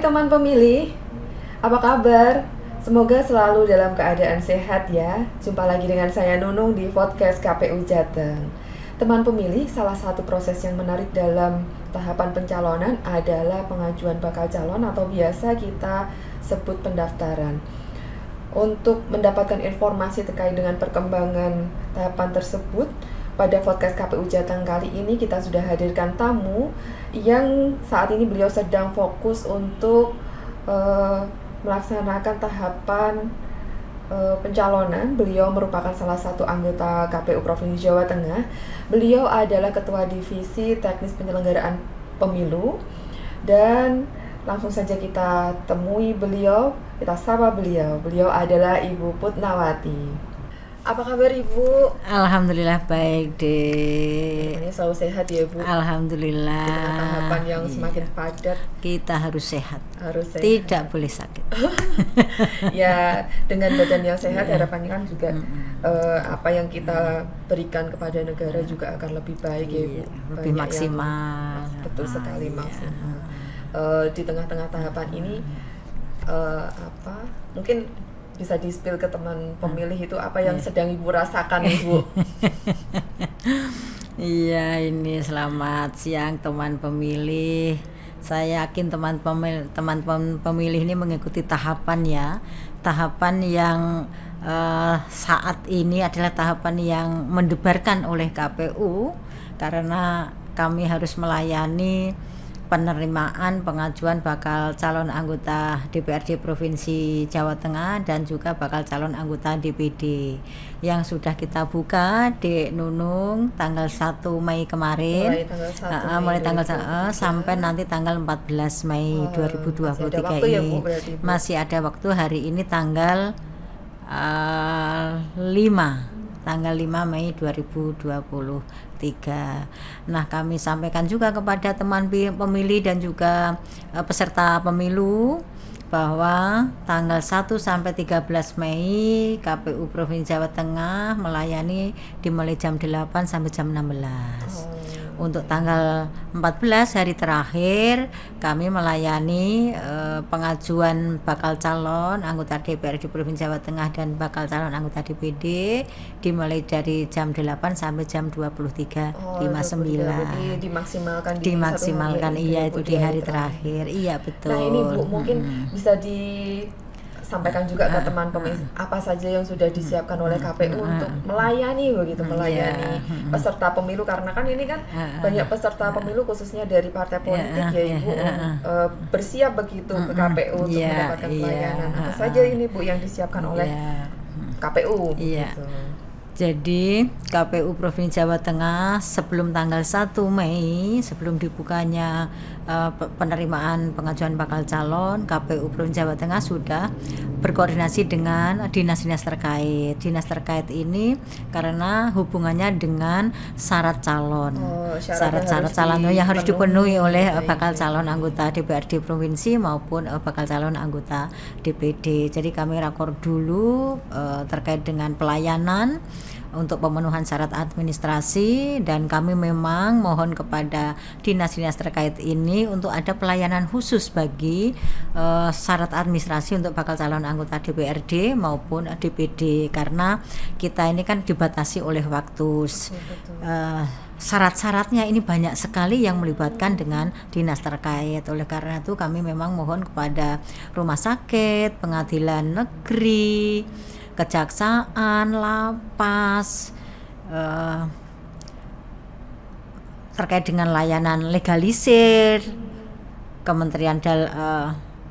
teman pemilih, apa kabar? Semoga selalu dalam keadaan sehat ya. Jumpa lagi dengan saya Nunung di podcast KPU Jateng. Teman pemilih, salah satu proses yang menarik dalam tahapan pencalonan adalah pengajuan bakal calon atau biasa kita sebut pendaftaran. Untuk mendapatkan informasi terkait dengan perkembangan tahapan tersebut, pada podcast KPU Jateng kali ini kita sudah hadirkan tamu yang saat ini beliau sedang fokus untuk melaksanakan tahapan pencalonan. Beliau merupakan salah satu anggota KPU Provinsi Jawa Tengah. Beliau adalah Ketua Divisi Teknis Penyelenggaraan Pemilu. Dan langsung saja kita temui beliau, kita sapa beliau. Beliau adalah Ibu Putnawati. Apa kabar Ibu? Alhamdulillah baik deh. Ini selalu sehat ya Bu. Alhamdulillah. Dengan tahapan yang semakin padat, kita harus sehat. Harus sehat. Tidak boleh sakit. Ya, dengan badan yang sehat harapannya kan juga apa yang kita berikan kepada negara juga akan lebih baik ya Bu. Lebih maksimal. Betul sekali maksimal. Di tengah-tengah tahapan ini mungkin bisa di-spill ke teman pemilih itu apa yang sedang Ibu rasakan Ibu? Iya, ini selamat siang teman pemilih. Saya yakin teman pemilih ini mengikuti tahapan ya. Tahapan yang saat ini adalah tahapan yang mendebarkan oleh KPU karena kami harus melayani penerimaan pengajuan bakal calon anggota DPRD Provinsi Jawa Tengah dan juga bakal calon anggota DPD yang sudah kita buka di Nunung tanggal 1 Mei kemarin. Mulai tanggal 1 sampai nanti tanggal 14 Mei 2023 ini. Masih ada waktu. Hari ini tanggal 5 Mei 2023. Nah, kami sampaikan juga kepada teman pemilih dan juga peserta pemilu bahwa tanggal 1 sampai 13 Mei KPU Provinsi Jawa Tengah melayani dimulai jam 8 sampai jam 16. Untuk tanggal 14 hari terakhir kami melayani pengajuan bakal calon anggota DPRD Provinsi Jawa Tengah dan bakal calon anggota DPD dimulai dari jam 8 sampai jam 23.59. Dimaksimalkan iya itu di hari terakhir. Iya betul. Nah, ini Bu mungkin bisa disampaikan juga ke teman pemilih apa saja yang sudah disiapkan oleh KPU untuk melayani peserta pemilu, karena kan ini kan banyak peserta pemilu khususnya dari partai politik ya Ibu bersiap begitu ke KPU untuk mendapatkan pelayanan. Apa saja ini Bu yang disiapkan oleh KPU begitu. Jadi KPU Provinsi Jawa Tengah sebelum tanggal 1 Mei, sebelum dibukanya penerimaan pengajuan bakal calon, KPU Provinsi Jawa Tengah sudah berkoordinasi dengan dinas-dinas terkait. Dinas terkait ini karena hubungannya dengan syarat calon. Syarat calon yang harus dipenuhi oleh bakal calon anggota DPRD provinsi maupun bakal calon anggota DPD. Jadi kami rakor dulu terkait dengan pelayanan untuk pemenuhan syarat administrasi, dan kami memang mohon kepada dinas-dinas terkait ini untuk ada pelayanan khusus bagi syarat administrasi untuk bakal calon anggota DPRD maupun DPD karena kita ini kan dibatasi oleh waktu. Syarat-syaratnya ini banyak sekali yang melibatkan dengan dinas terkait. Oleh karena itu kami memang mohon kepada rumah sakit, pengadilan negeri, kejaksaan, lapas, terkait dengan layanan legalisir, Kementerian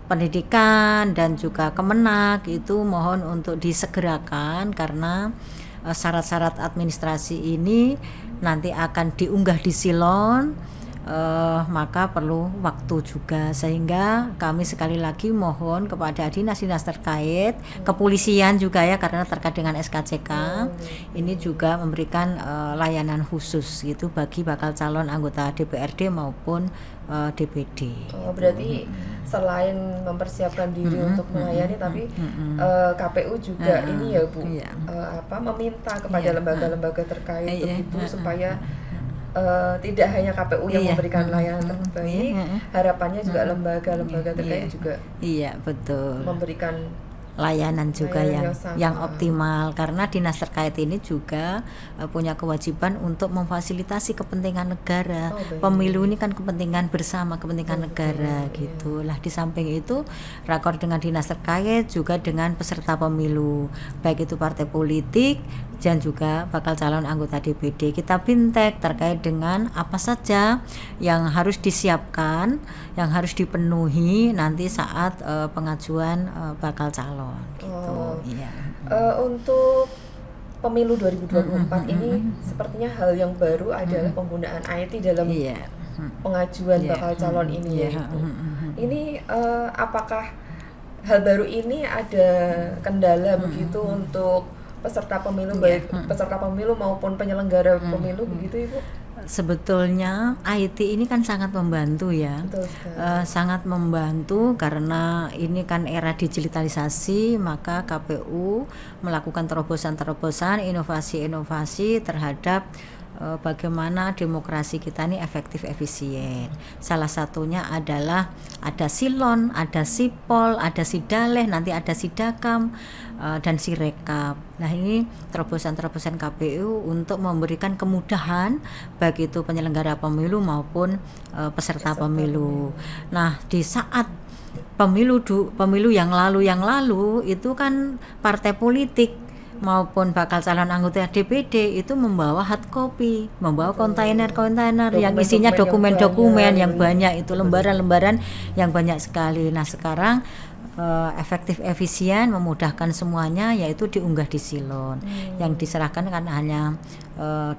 Pendidikan dan juga Kemenak itu mohon untuk disegerakan karena syarat-syarat administrasi ini nanti akan diunggah di Silon. Maka perlu waktu juga, sehingga kami sekali lagi mohon kepada dinas-dinas terkait, kepolisian juga ya karena terkait dengan SKCK ini juga memberikan layanan khusus gitu bagi bakal calon anggota DPRD maupun DPD. Berarti selain mempersiapkan diri untuk melayani, tapi KPU juga ini ya Bu, meminta kepada lembaga-lembaga terkait begitu supaya tidak hanya KPU yang Iya. memberikan layanan terbaik, harapannya juga lembaga-lembaga terkait Iya. juga Iya, betul. memberikan Layanan juga layanan yang sama. optimal, karena dinas terkait ini juga punya kewajiban untuk memfasilitasi kepentingan negara. Oh, baik. Pemilu ini kan kepentingan bersama, kepentingan negara betul, gitu. Lah di samping itu rakor dengan dinas terkait juga dengan peserta pemilu, baik itu partai politik dan juga bakal calon anggota DPD. Kita bintek terkait dengan apa saja yang harus disiapkan, yang harus dipenuhi nanti saat pengajuan bakal calon gitu. Oh. Iya. Untuk pemilu 2024 ini sepertinya hal yang baru adalah penggunaan IT dalam Iya. pengajuan Iya. bakal calon ini ya Iya. Ibu. Ini apakah hal baru ini ada kendala begitu untuk peserta pemilu, baik peserta pemilu maupun penyelenggara pemilu begitu Ibu? Sebetulnya IT ini kan sangat membantu ya. Betul sekali. Sangat membantu karena ini kan era digitalisasi, maka KPU melakukan terobosan-terobosan, inovasi-inovasi terhadap bagaimana demokrasi kita ini efektif efisien. Salah satunya adalah ada silon, ada sipol, ada sidaleh, nanti ada sidakam dan sirekap. Nah ini terobosan-terobosan KPU untuk memberikan kemudahan baik itu penyelenggara pemilu maupun peserta pemilu. Nah di saat pemilu yang lalu itu kan partai politik maupun bakal calon anggota DPD itu membawa hard copy, membawa kontainer-kontainer yang isinya dokumen-dokumen yang banyak, itu lembaran-lembaran yang banyak sekali. Nah sekarang efektif efisien memudahkan semuanya, yaitu diunggah di silon. Yang diserahkan kan hanya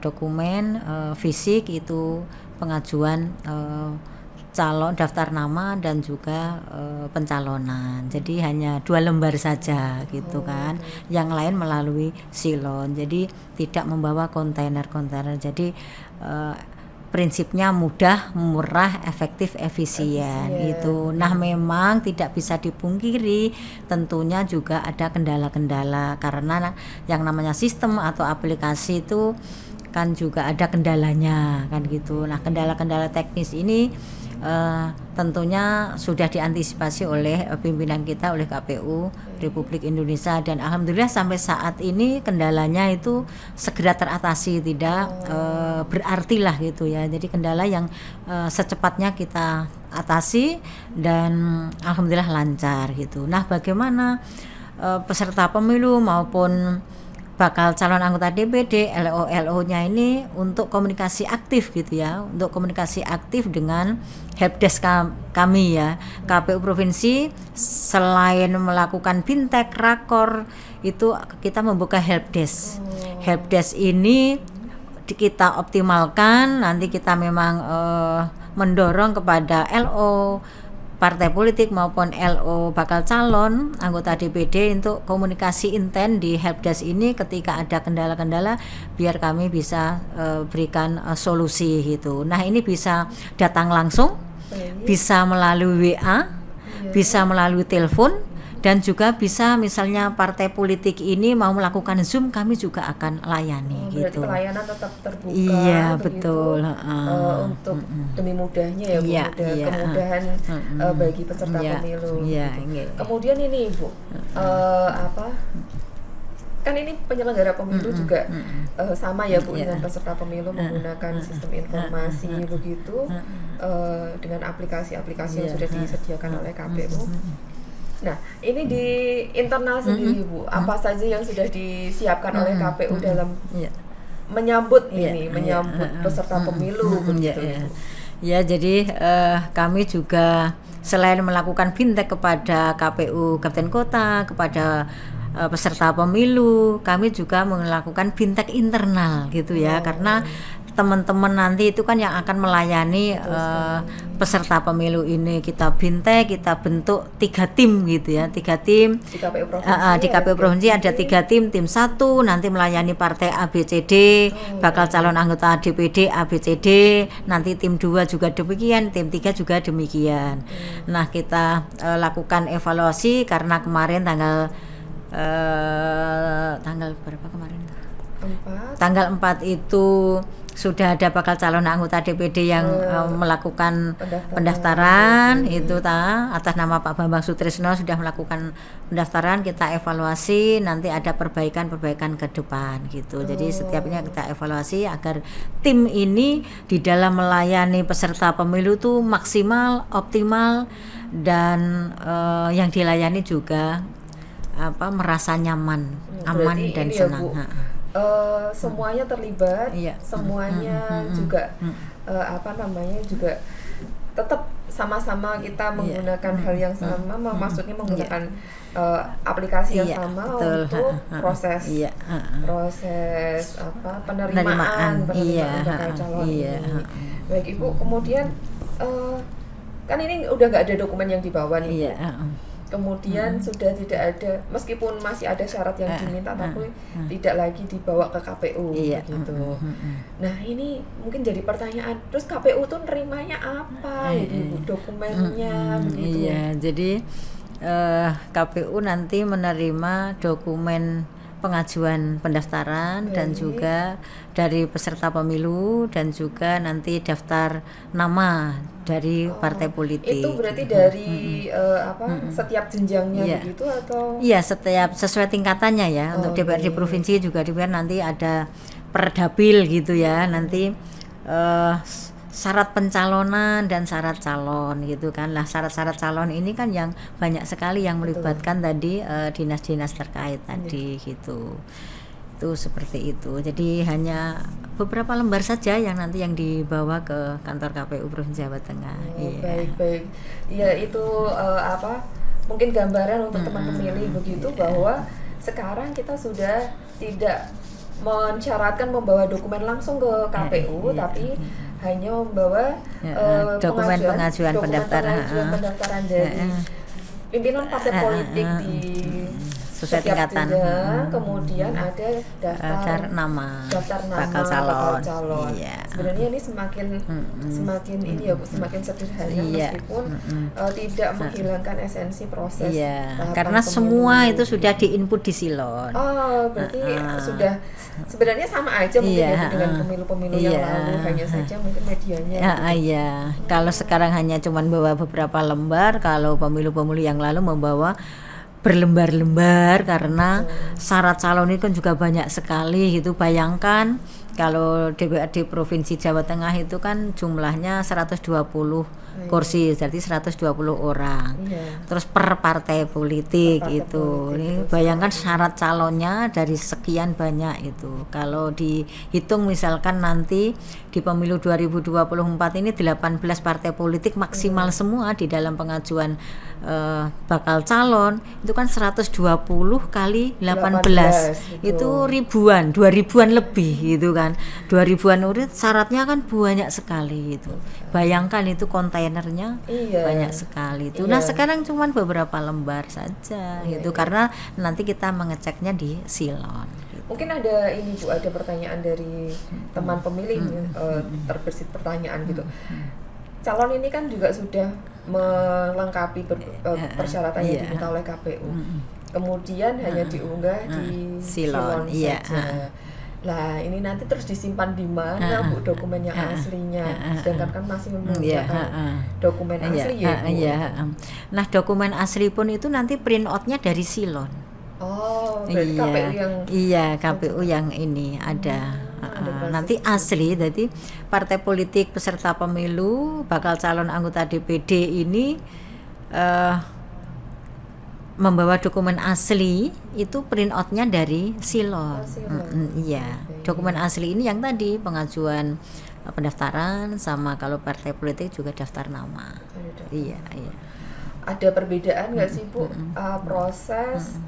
dokumen fisik, itu pengajuan calon, daftar nama dan juga pencalonan. Jadi hanya 2 lembar saja gitu kan. Yang lain melalui silon. Jadi tidak membawa kontainer-kontainer. Jadi prinsipnya mudah, murah, efektif, efisien itu. Nah, memang tidak bisa dipungkiri tentunya juga ada kendala-kendala karena yang namanya sistem atau aplikasi itu kan juga ada kendalanya kan gitu. Nah, kendala-kendala teknis ini tentunya sudah diantisipasi oleh pimpinan kita, oleh KPU Republik Indonesia, dan alhamdulillah sampai saat ini kendalanya itu segera teratasi, tidak berarti lah gitu ya. Jadi kendala yang secepatnya kita atasi dan alhamdulillah lancar gitu. Nah, bagaimana peserta pemilu maupun bakal calon anggota DPD, LO-nya ini untuk komunikasi aktif gitu ya, untuk komunikasi aktif dengan helpdesk kami ya, KPU Provinsi. Selain melakukan bintek, rakor, itu kita membuka helpdesk. Helpdesk ini kita optimalkan, nanti kita memang mendorong kepada LO partai politik maupun LO bakal calon anggota DPD untuk komunikasi intens di helpdesk ini ketika ada kendala-kendala, biar kami bisa berikan solusi gitu. Nah ini bisa datang langsung, bisa melalui WA, bisa melalui telepon, dan juga bisa misalnya partai politik ini mau melakukan Zoom, kami juga akan layani gitu. Berarti pelayanan tetap terbuka. Iya betul. Untuk demi mudahnya ya Bu, kemudahan bagi peserta pemilu. Gitu. Kemudian ini Ibu, kan ini penyelenggara pemilu juga sama ya Bu dengan peserta pemilu menggunakan sistem informasi begitu dengan aplikasi-aplikasi yang sudah disediakan oleh KPU. Nah, ini di internal sendiri Bu, apa saja yang sudah disiapkan oleh KPU dalam menyambut peserta pemilu begitu. Ya, jadi kami juga selain melakukan bintek kepada KPU Kabupaten Kota, kepada peserta pemilu, kami juga melakukan bintek internal gitu ya, karena teman-teman nanti itu kan yang akan melayani peserta pemilu ini. Kita bintek, kita bentuk 3 tim gitu ya, 3 tim di KPU Provinsi. Di KPU Provinsi ada 3 tim 1 nanti melayani partai ABCD, bakal calon anggota DPD ABCD, nanti tim 2 juga demikian, tim 3 juga demikian. Nah kita lakukan evaluasi karena kemarin tanggal berapa kemarin? 4. Tanggal 4 itu sudah ada bakal calon anggota DPD yang melakukan pendaftaran itu atas nama Pak Bambang Sutrisno sudah melakukan pendaftaran, kita evaluasi, nanti ada perbaikan ke depan gitu. Jadi setiapnya kita evaluasi agar tim ini di dalam melayani peserta pemilu tuh maksimal, optimal, dan yang dilayani juga merasa nyaman, aman dan ya, senang. Semuanya terlibat, iya. Semuanya juga juga tetap sama-sama kita menggunakan hal yang sama, maksudnya menggunakan aplikasi yang sama betul. Untuk proses penerimaan bakal calon ini. Baik Ibu, kemudian kan ini udah nggak ada dokumen yang dibawa nih. Kemudian sudah tidak ada, meskipun masih ada syarat yang diminta, tapi tidak lagi dibawa ke KPU gitu. Nah ini mungkin jadi pertanyaan, terus KPU tuh nerimanya apa gitu, dokumennya begitu? Iya, jadi KPU nanti menerima dokumen pengajuan pendaftaran dan juga dari peserta pemilu dan juga nanti daftar nama dari partai politik. Itu berarti dari setiap jenjangnya begitu atau? Iya, setiap sesuai tingkatannya ya. Untuk DPRD provinsi juga DPR nanti ada perdapil gitu ya. Nanti syarat pencalonan dan syarat calon gitu kan. Lah syarat-syarat calon ini kan yang banyak sekali yang melibatkan tadi dinas-dinas terkait tadi gitu. Itu seperti itu. Jadi hanya beberapa lembar saja yang nanti yang dibawa ke kantor KPU Provinsi Jawa Tengah. Baik. Ya itu mungkin gambaran untuk teman pemilih begitu bahwa sekarang kita sudah tidak mensyaratkan membawa dokumen langsung ke KPU, tapi hanya membawa dokumen pengajuan pendaftaran dari pimpinan partai politik di sesuai tingkatan. Kemudian ada daftar nama bakal calon. Iya. Sebenarnya ini semakin ini ya Bu, semakin sederhana meskipun tidak menghilangkan esensi proses. Karena semua itu sudah diinput di Silon. Berarti sudah sebenarnya sama aja mungkin dengan pemilu-pemilu yang lalu, hanya saja mungkin medianya. Kalau sekarang hanya cuman bawa beberapa lembar, kalau pemilu-pemilu yang lalu membawa berlembar-lembar karena syarat calon ini kan juga banyak sekali gitu. Bayangkan kalau DPRD Provinsi Jawa Tengah itu kan jumlahnya 120 kursi, jadi 120 orang. Terus per partai politik itu. Ini bayangkan syarat calonnya dari sekian banyak itu. Kalau dihitung misalkan nanti di pemilu 2024 ini 18 partai politik maksimal semua di dalam pengajuan bakal calon itu kan 120 kali 18 itu ribuan, 2000-an lebih gitu kan. 2000-an urut syaratnya kan banyak sekali itu. Bayangkan itu kontainernya banyak sekali itu. Nah, sekarang cuman beberapa lembar saja gitu karena nanti kita mengeceknya di Silon. Gitu. Mungkin ada ini Bu, ada pertanyaan dari teman pemilih terbersit pertanyaan gitu. Calon ini kan juga sudah melengkapi persyaratan yang diminta oleh KPU. Kemudian hanya diunggah di Silon saja. Lah ini nanti terus disimpan di mana Bu dokumen yang aslinya? Sedangkan kan masih menggunakan dokumen asli ya Bu. Nah dokumen asli pun itu nanti print outnya dari Silon. Berarti KPU yang KPU yang ini ada. Nanti asli, jadi partai politik peserta pemilu bakal calon anggota DPD ini membawa dokumen asli itu print outnya dari Silon. Dokumen asli ini yang tadi pengajuan pendaftaran sama kalau partai politik juga daftar nama. Ada perbedaan nggak sih Bu proses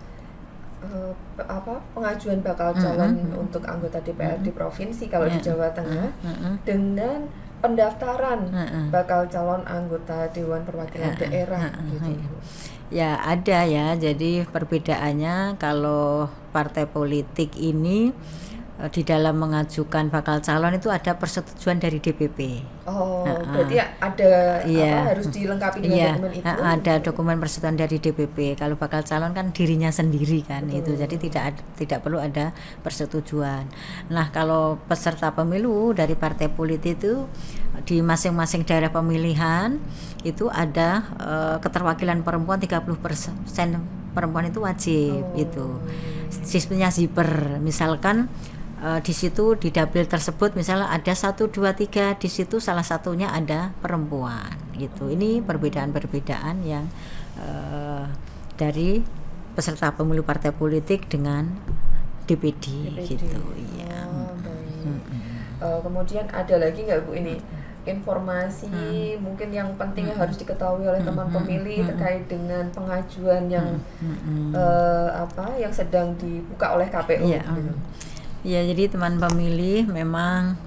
pengajuan bakal calon untuk anggota DPRD provinsi kalau di Jawa Tengah dengan pendaftaran bakal calon anggota Dewan Perwakilan Daerah gitu. Ya ada ya, jadi perbedaannya kalau partai politik ini di dalam mengajukan bakal calon itu ada persetujuan dari DPP. Berarti ada harus dilengkapi dengan dokumen itu. Ada dokumen persetujuan dari DPP. Kalau bakal calon kan dirinya sendiri kan. Itu jadi tidak perlu ada persetujuan. Nah, kalau peserta pemilu dari partai politik itu di masing-masing daerah pemilihan itu ada keterwakilan perempuan 30% perempuan itu wajib itu. Sistemnya zipper, misalkan di situ di dapil tersebut misalnya ada 1, 2, 3, di situ salah satunya ada perempuan gitu. Ini perbedaan-perbedaan yang dari peserta pemilu partai politik dengan DPD. Gitu. Iya. Kemudian ada lagi nggak Bu ini informasi mungkin yang penting yang harus diketahui oleh teman pemilih terkait dengan pengajuan yang yang sedang dibuka oleh KPU? Ya, jadi teman pemilih memang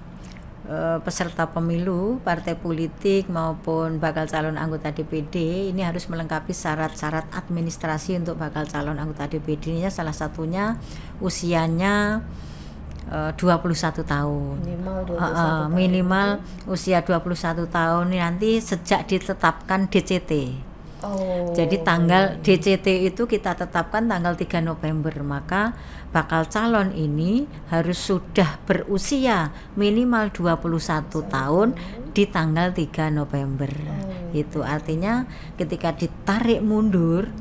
peserta pemilu partai politik maupun bakal calon anggota DPD ini harus melengkapi syarat-syarat administrasi untuk bakal calon anggota DPD-nya. Salah satunya usianya 21 tahun. Minimal usia 21 tahun nanti sejak ditetapkan DCT. Jadi tanggal DCT itu kita tetapkan tanggal 3 November, maka bakal calon ini harus sudah berusia minimal 21 tahun di tanggal 3 November. Itu artinya ketika ditarik mundur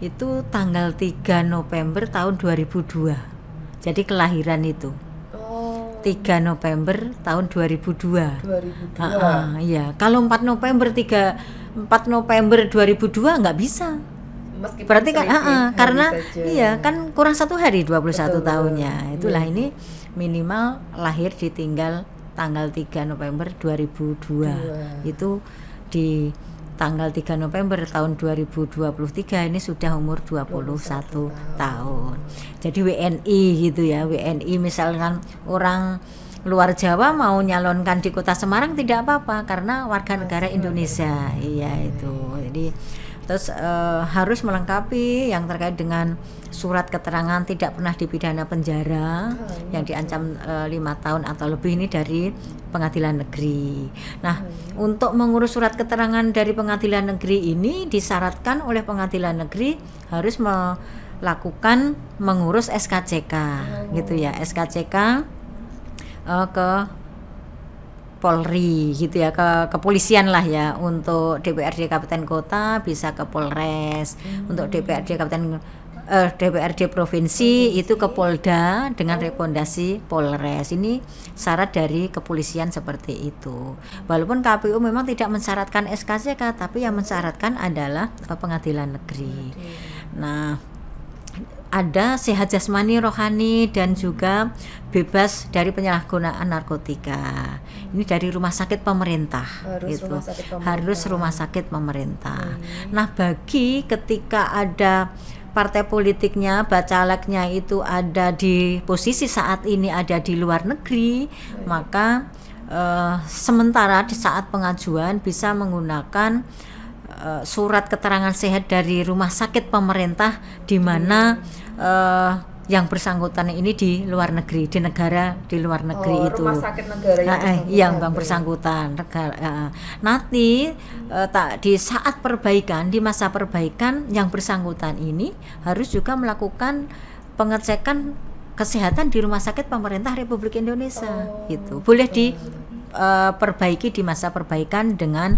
itu tanggal 3 November tahun 2002. Jadi kelahiran itu 3 November tahun 2002. Iya. Kalau 4 November 2002 nggak bisa. Meskipun berarti kan karena saja. Kan kurang 1 hari 21 tahunnya. Itulah ini minimal lahir ditinggal tanggal 3 November 2002. Itu di tanggal 3 November tahun 2023 ini sudah umur 21 tahun. Jadi WNI gitu ya. WNI misalkan orang luar Jawa mau nyalonkan di Kota Semarang tidak apa-apa karena warga negara Indonesia. Iya itu. Jadi terus harus melengkapi yang terkait dengan surat keterangan tidak pernah dipidana penjara yang diancam 5 tahun atau lebih ini dari pengadilan negeri. Nah, untuk mengurus surat keterangan dari pengadilan negeri ini disyaratkan oleh pengadilan negeri harus melakukan mengurus SKCK gitu ya. SKCK ke Polri gitu ya, ke kepolisian lah ya. Untuk DPRD Kabupaten Kota bisa ke Polres, untuk DPRD Kabupaten DPRD Provinsi itu ke Polda dengan rekomendasi Polres. Ini syarat dari kepolisian seperti itu. Walaupun KPU memang tidak mensyaratkan SKCK, tapi yang mensyaratkan adalah pengadilan negeri. Nah, ada sehat jasmani, rohani, dan juga bebas dari penyalahgunaan narkotika. Ini dari rumah sakit pemerintah. Harus rumah sakit pemerintah. Nah, bagi ketika ada partai politiknya, bacaleknya itu ada di posisi saat ini ada di luar negeri, maka sementara di saat pengajuan bisa menggunakan surat keterangan sehat dari rumah sakit pemerintah di mana yang bersangkutan ini di luar negeri, di negara di luar negeri itu. Rumah sakit negara yang bersangkutan negara. Nanti di saat perbaikan, di masa perbaikan yang bersangkutan ini harus juga melakukan pengecekan kesehatan di rumah sakit pemerintah Republik Indonesia. Gitu. Boleh diperbaiki di masa perbaikan dengan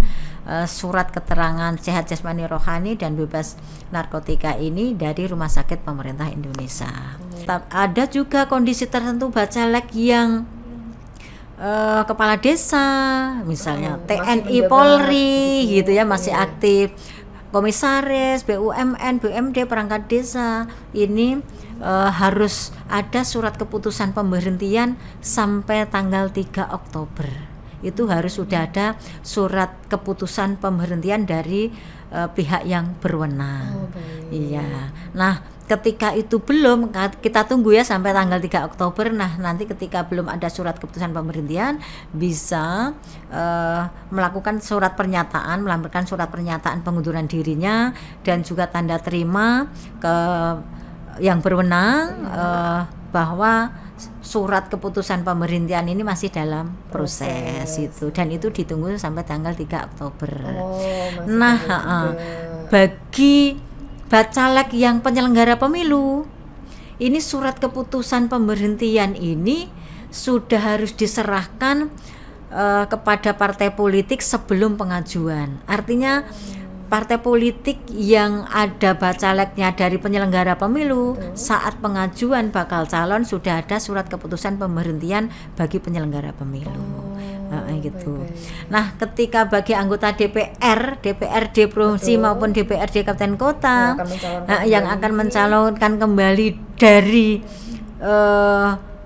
surat keterangan sehat jasmani rohani dan bebas narkotika ini dari rumah sakit pemerintah Indonesia. Ada juga kondisi tertentu bacalek yang kepala desa misalnya TNI Polri gitu ya masih aktif, komisaris BUMN BUMD perangkat desa ini harus ada surat keputusan pemberhentian sampai tanggal 3 Oktober. Itu harus sudah ada surat keputusan pemberhentian dari pihak yang berwenang. Iya. Nah, ketika itu belum, kita tunggu ya sampai tanggal 3 Oktober. Nah, nanti ketika belum ada surat keputusan pemberhentian bisa melakukan surat pernyataan, melampirkan surat pernyataan pengunduran dirinya dan juga tanda terima ke yang berwenang bahwa surat keputusan pemberhentian ini masih dalam proses itu, dan itu ditunggu sampai tanggal 3 Oktober. Nah, bagi bacalek yang penyelenggara pemilu, ini surat keputusan pemberhentian ini sudah harus diserahkan kepada partai politik sebelum pengajuan. Artinya partai politik yang ada bacaleknya dari penyelenggara pemilu, saat pengajuan bakal calon sudah ada surat keputusan pemberhentian bagi penyelenggara pemilu. Gitu. Nah, ketika bagi anggota DPR, DPRD provinsi maupun DPRD kabupaten kota yang akan mencalonkan kembali dari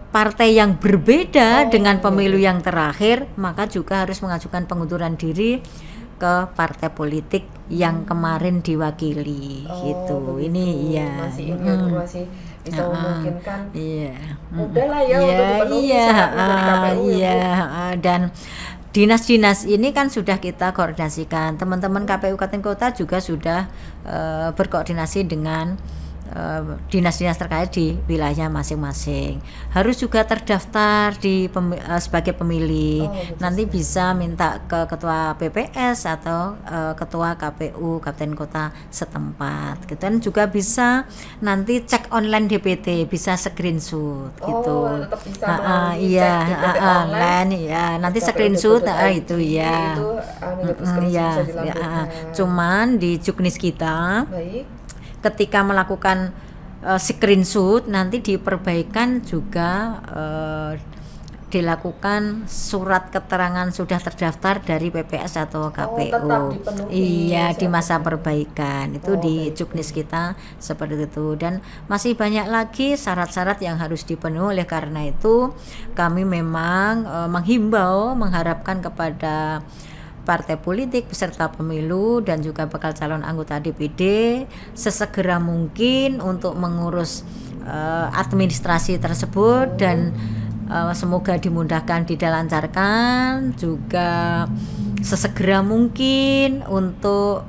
partai yang berbeda dengan pemilu yang terakhir, maka juga harus mengajukan pengunduran diri ke partai politik yang kemarin diwakili gitu. Begitu. Ini iya. Masih masih bisa memungkinkan. Iya. Udahlah ya untuk dipenuhi syaratnya dari KPU. Dan dinas-dinas ini kan sudah kita koordinasikan. Teman-teman KPU Kabupaten Kota juga sudah berkoordinasi dengan dinas-dinas terkait di wilayah masing-masing. Harus juga terdaftar di sebagai pemilih. Nanti bisa minta ke ketua PPS atau ketua KPU Kabupaten Kota setempat. Dan juga bisa nanti cek online DPT, bisa screenshot gitu. Tetap bisa iya, online ya. Nanti screenshot itu ya. Cuman di Juknis kita, ketika melakukan screenshot nanti diperbaikan juga dilakukan surat keterangan sudah terdaftar dari PPS atau KPU. Iya, di masa perbaikan itu di Juknis kita seperti itu. Dan masih banyak lagi syarat-syarat yang harus dipenuhi. Oleh karena itu kami memang mengharapkan kepada partai politik peserta pemilu dan juga bakal calon anggota DPD sesegera mungkin untuk mengurus administrasi tersebut, dan semoga dimudahkan, dilancarkan, juga sesegera mungkin untuk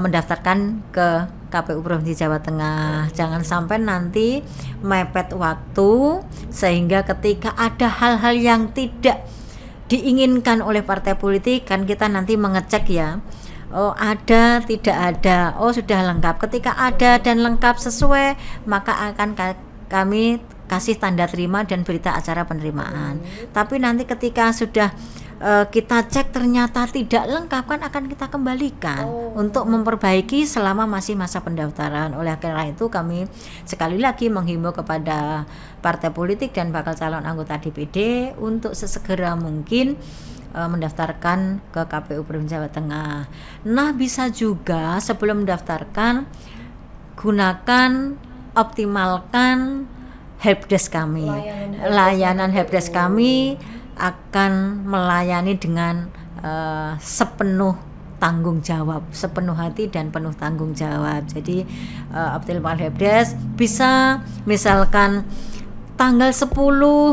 mendaftarkan ke KPU Provinsi Jawa Tengah. Jangan sampai nanti mepet waktu sehingga ketika ada hal-hal yang tidak diinginkan oleh partai politik, kan kita nanti mengecek ya, ada, tidak ada, sudah lengkap. Ketika ada dan lengkap sesuai, maka akan kami kasih tanda terima dan berita acara penerimaan. Tapi nanti ketika sudah kita cek ternyata tidak lengkap, kan akan kita kembalikan untuk memperbaiki selama masih masa pendaftaran. Oleh karena itu kami sekali lagi menghimbau kepada partai politik dan bakal calon anggota DPD untuk sesegera mungkin mendaftarkan ke KPU Provinsi Jawa Tengah. Nah, bisa juga sebelum mendaftarkan optimalkan helpdesk kami. Layanan helpdesk kami akan melayani dengan sepenuh tanggung jawab, sepenuh hati dan penuh tanggung jawab. Jadi optimal helpdesk bisa misalkan tanggal 10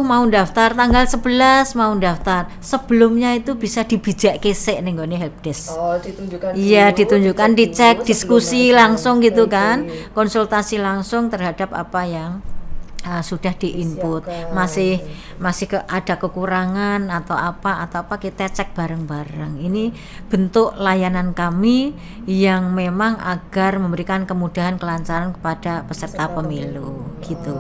mau daftar, tanggal 11 mau daftar, sebelumnya itu bisa dibijak kesek nih gone helpdesk. Ditunjukkan. Iya, ditunjukkan, dicek, diskusi langsung gitu kan, konsultasi langsung terhadap apa yang sudah diinput, masih ada kekurangan atau apa kita cek bareng-bareng. Ini bentuk layanan kami yang memang agar memberikan kemudahan kelancaran kepada peserta pemilu gitu.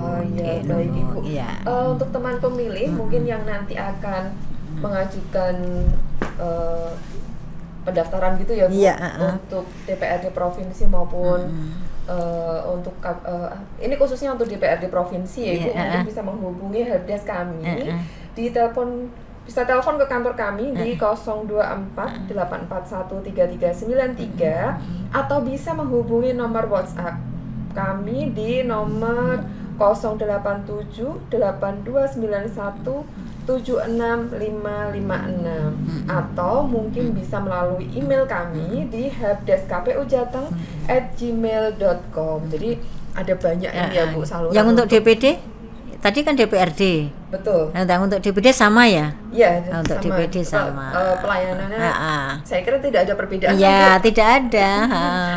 Untuk teman pemilih mungkin yang nanti akan mengajukan pendaftaran gitu ya Bu, untuk DPRD provinsi maupun untuk ini khususnya untuk DPRD provinsi ya Ibu, mungkin bisa menghubungi helpdesk kami di bisa telepon ke kantor kami di 024 841 3393 atau bisa menghubungi nomor WhatsApp kami di nomor 087 8291 76556 atau mungkin bisa melalui email kami di helpdeskkpujateng@gmail.com. Jadi ada banyak ini ya Bu saluran. Yang untuk DPD tadi kan DPRD. Betul. Nah, untuk DPD sama ya? Iya, Untuk sama. DPD sama. Pelayanannya Ah. saya kira tidak ada perbedaan. Iya, kan, Bu? tidak ada.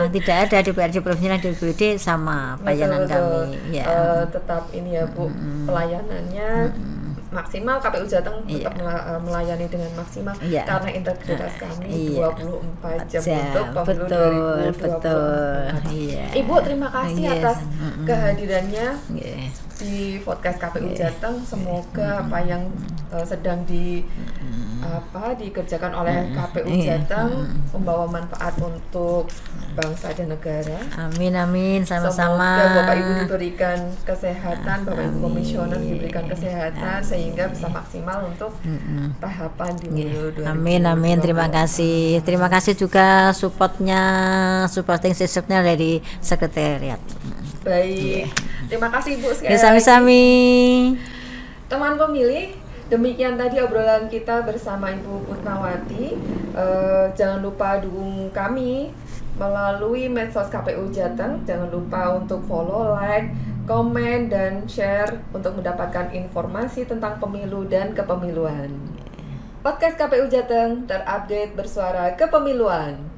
Tidak ada DPRD provinsi dan DPD sama pelayanan Betul. kami. Ya. Tetap ini ya Bu, pelayanannya maksimal. KPU Jateng tetap melayani dengan maksimal Iya. karena integritas kami Iya. 24 jam Jam. untuk pemilu Betul, 2024. betul. Iya. Ibu terima kasih Yes. atas kehadirannya Iya. di podcast KPU Jateng. Semoga apa yang sedang dikerjakan oleh KPU Jateng membawa manfaat untuk bangsa dan negara. Amin, amin, sama-sama. Semoga Bapak Ibu diberikan kesehatan, Bapak Ibu komisioner diberikan kesehatan sehingga bisa maksimal untuk tahapan di pemilu 2024. Amin, amin. Terima kasih. Terima kasih juga supporting systemnya dari sekretariat. Baik, terima kasih Ibu sekali Ya, lagi. sami-sami. Teman pemilih, demikian tadi obrolan kita bersama Ibu Putnawati. Jangan lupa dukung kami melalui medsos KPU Jateng. Jangan lupa untuk follow, like, komen, dan share untuk mendapatkan informasi tentang pemilu dan kepemiluan. Podcast KPU Jateng terupdate bersuara kepemiluan.